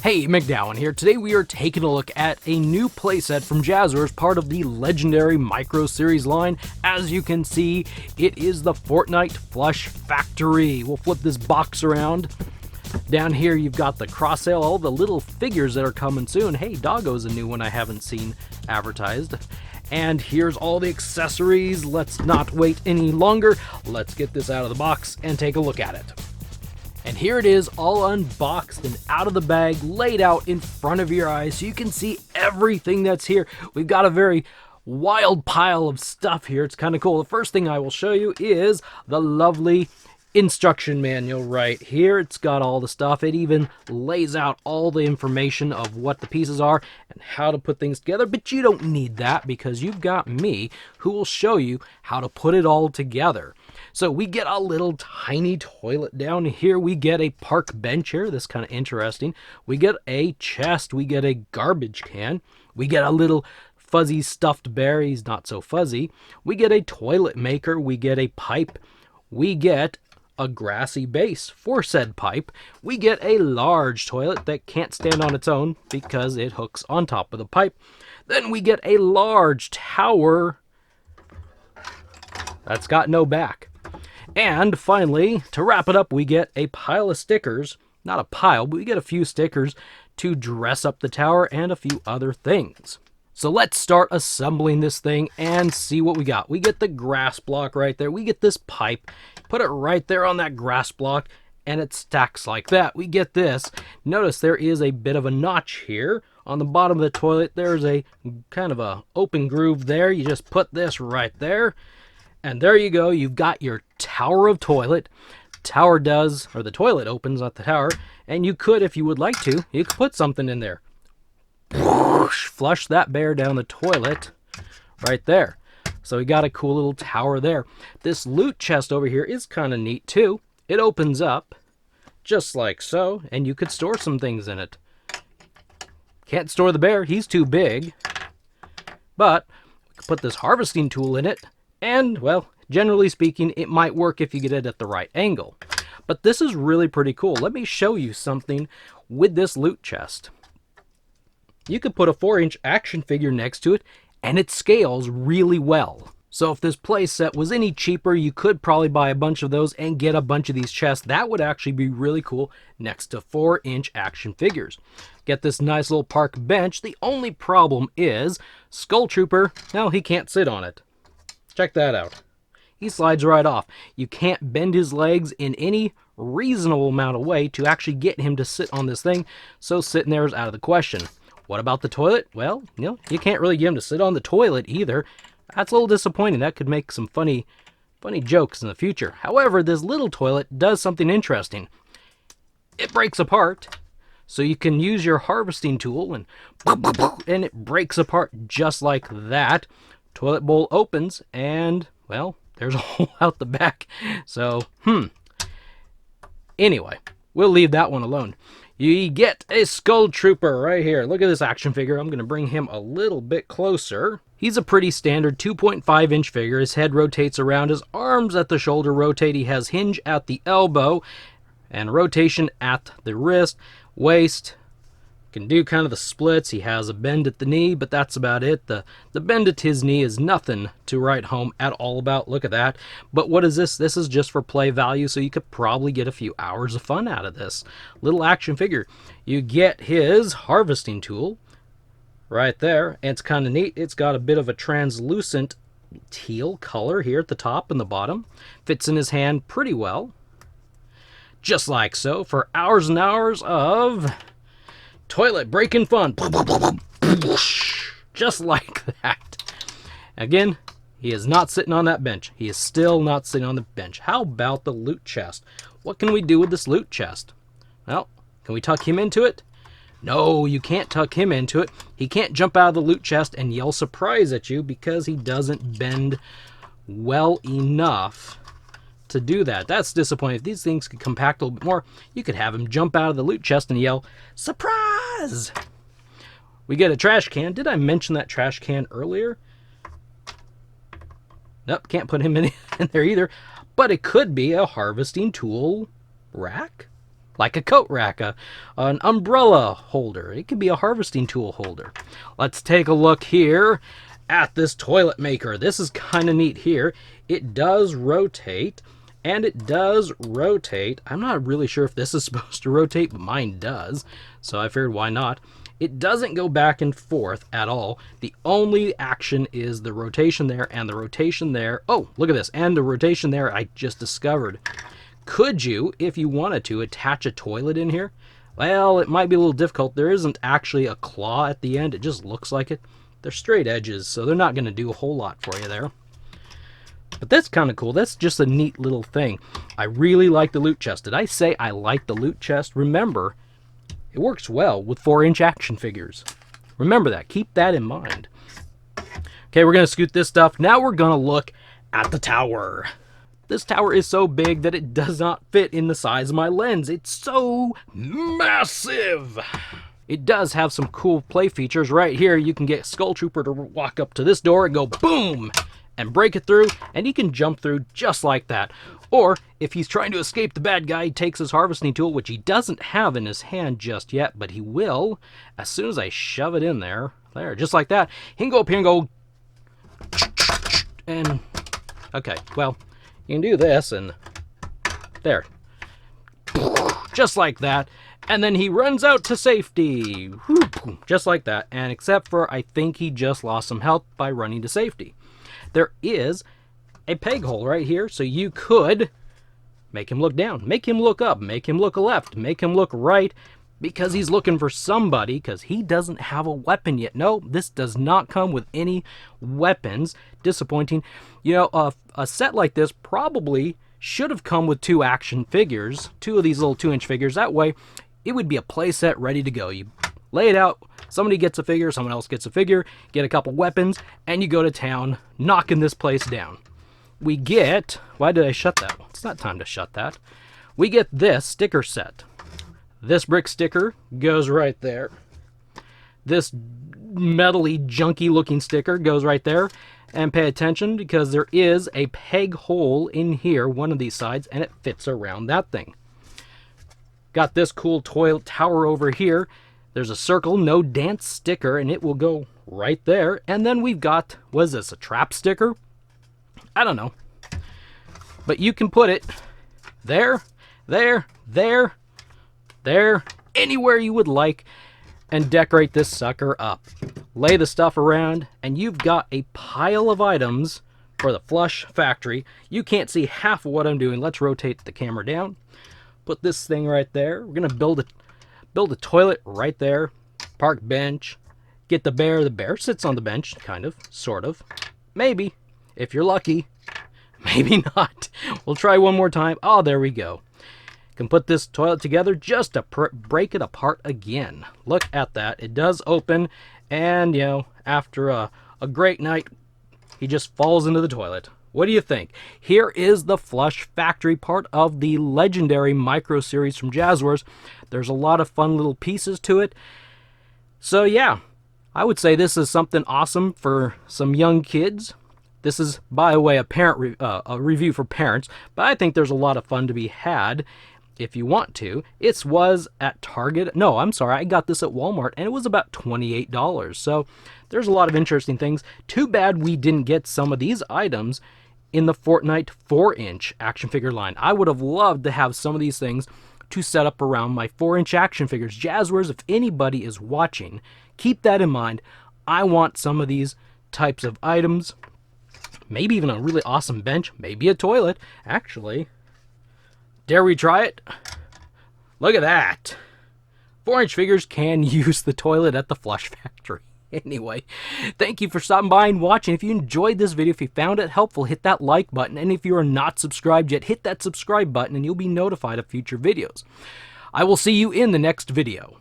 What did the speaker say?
Hey, MacDowin here. Today we are taking a look at a new playset from Jazwares, part of the legendary Micro Series line. As you can see, it is the Fortnite Flush Factory. We'll flip this box around. Down here you've got the cross sale, all the little figures that are coming soon. Hey, Doggo's a new one I haven't seen advertised. And here's all the accessories. Let's not wait any longer. Let's get this out of the box and take a look at it. And here it is, all unboxed and out of the bag, laid out in front of your eyes so you can see everything that's here. We've got a very wild pile of stuff here. It's kind of cool. The first thing I will show you is the lovely instruction manual right here. It's got all the stuff. It even lays out all the information of what the pieces are and how to put things together, but you don't need that because you've got me who will show you how to put it all together. So we get a little tiny toilet down here. We get a park bench here. This is kind of interesting. We get a chest. We get a garbage can. We get a little fuzzy stuffed bear. He's not so fuzzy. We get a toilet maker. We get a pipe. We get a grassy base for said pipe. We get a large toilet that can't stand on its own because it hooks on top of the pipe. Then we get a large tower that's got no back. And finally, to wrap it up, we get a pile of stickers. Not a pile, but we get a few stickers to dress up the tower and a few other things. So let's start assembling this thing and see what we got. We get the grass block right there. We get this pipe, put it right there on that grass block, and it stacks like that. We get this. Notice there is a bit of a notch here. On the bottom of the toilet, there's a kind of a open groove there. You just put this right there. And there you go, you've got your tower of toilet. Tower does, or the toilet opens, not the tower. And you could, if you would like to, you could put something in there. Flush that bear down the toilet right there. So we got a cool little tower there. This loot chest over here is kind of neat too. It opens up just like so, and you could store some things in it. Can't store the bear, he's too big. But we could put this harvesting tool in it. And, well, generally speaking, it might work if you get it at the right angle. But this is really pretty cool. Let me show you something with this loot chest. You could put a 4-inch action figure next to it, and it scales really well. So if this playset was any cheaper, you could probably buy a bunch of those and get a bunch of these chests. That would actually be really cool next to 4-inch action figures. Get this nice little park bench. The only problem is Skull Trooper, no, he can't sit on it. Check that out. He slides right off. You can't bend his legs in any reasonable amount of way to actually get him to sit on this thing, so sitting there is out of the question. What about the toilet? Well, you can't really get him to sit on the toilet either. That's a little disappointing. That could make some funny jokes in the future. However, this little toilet does something interesting. It breaks apart, so you can use your harvesting tool and it breaks apart just like that. Toilet bowl opens, and, well, there's a hole out the back. So, Anyway, we'll leave that one alone. You get a Skull Trooper right here. Look at this action figure. I'm going to bring him a little bit closer. He's a pretty standard 2.5-inch figure. His head rotates around. His arms at the shoulder rotate. He has hinge at the elbow and rotation at the wrist, waist. Can do kind of the splits. He has a bend at the knee, but that's about it. The bend at his knee is nothing to write home at all about. Look at that. But what is this? This is just for play value, so you could probably get a few hours of fun out of this little action figure. You get his harvesting tool right there, and it's kind of neat. It's got a bit of a translucent teal color here at the top and the bottom. Fits in his hand pretty well. Just like so, for hours and hours of toilet breaking fun. Just like that. Again, he is not sitting on that bench. He is still not sitting on the bench. How about the loot chest? What can we do with this loot chest? Well, can we tuck him into it? No, you can't tuck him into it. He can't jump out of the loot chest and yell surprise at you because he doesn't bend well enough to do that. That's disappointing. If these things could compact a little bit more, you could have him jump out of the loot chest and yell, surprise! We get a trash can. Did I mention that trash can earlier? Nope, can't put him in there either. But it could be a harvesting tool rack. like a coat rack, an umbrella holder. It could be a harvesting tool holder. Let's take a look here at this toilet maker. This is kind of neat here. It does rotate, and it does rotate. I'm not really sure if this is supposed to rotate, but mine does, so I figured why not. It doesn't go back and forth at all. The only action is the rotation there and the rotation there. Oh, look at this. And the rotation there I just discovered. Could you, if you wanted to, attach a toilet in here? Well, it might be a little difficult. There isn't actually a claw at the end. It just looks like it. They're straight edges, so they're not going to do a whole lot for you there. But that's kind of cool. That's just a neat little thing. I really like the loot chest. Did I say I like the loot chest? Remember, it works well with 4-inch action figures. Remember that. Keep that in mind. Okay, we're going to scoot this stuff. Now we're going to look at the tower. This tower is so big that it does not fit in the size of my lens. It's so massive. It does have some cool play features. Right here, you can get Skull Trooper to walk up to this door and go boom and break it through, and he can jump through just like that. Or, if he's trying to escape the bad guy, he takes his harvesting tool, which he doesn't have in his hand just yet, but he will as soon as I shove it in there. There, just like that. He can go up here and go... And... Okay, well, you can do this, and... There. Just like that. And then he runs out to safety. Just like that. And except for, I think he just lost some health by running to safety. There is a peg hole right here, so you could make him look down, make him look up, make him look left, make him look right, because he's looking for somebody, because he doesn't have a weapon yet. No, this does not come with any weapons. Disappointing. You know, a set like this probably should have come with 2 action figures, 2 of these little 2-inch figures. That way, it would be a play set ready to go. You lay it out, somebody gets a figure, someone else gets a figure, get a couple weapons, and you go to town, knocking this place down. We get... Why did I shut that? It's not time to shut that. We get this sticker set. This brick sticker goes right there. This metally, junky looking sticker goes right there. And pay attention, because there is a peg hole in here, one of these sides, and it fits around that thing. Got this cool tower over here. There's a circle, no dance sticker, and it will go right there. And then we've got, what is this, a trap sticker? I don't know. But you can put it there, there, there, there, anywhere you would like, and decorate this sucker up. Lay the stuff around, and you've got a pile of items for the Flush Factory. You can't see half of what I'm doing. Let's rotate the camera down. Put this thing right there. We're going to build a toilet right there. Park bench. Get the bear. The bear sits on the bench, kind of, sort of. Maybe, if you're lucky. Maybe not. We'll try one more time. Oh, there we go. Can put this toilet together just to break it apart again. Look at that. It does open, and, you know, after a great night, he just falls into the toilet. What do you think? Here is the Flush Factory, part of the legendary micro series from Jazwares. There's a lot of fun little pieces to it. So yeah, I would say this is something awesome for some young kids. This is, by the way, a review for parents, but I think there's a lot of fun to be had if you want to. It was at Target. No, I'm sorry, I got this at Walmart, and it was about $28. So there's a lot of interesting things. Too bad we didn't get some of these items in the Fortnite 4-inch action figure line. I would have loved to have some of these things to set up around my 4-inch action figures. Jazwares, if anybody is watching, keep that in mind. I want some of these types of items. Maybe even a really awesome bench. Maybe a toilet. Actually, dare we try it? Look at that. 4-inch figures can use the toilet at the Flush Factory. Anyway, thank you for stopping by and watching. If you enjoyed this video, if you found it helpful, hit that like button. And if you are not subscribed yet, hit that subscribe button and you'll be notified of future videos. I will see you in the next video.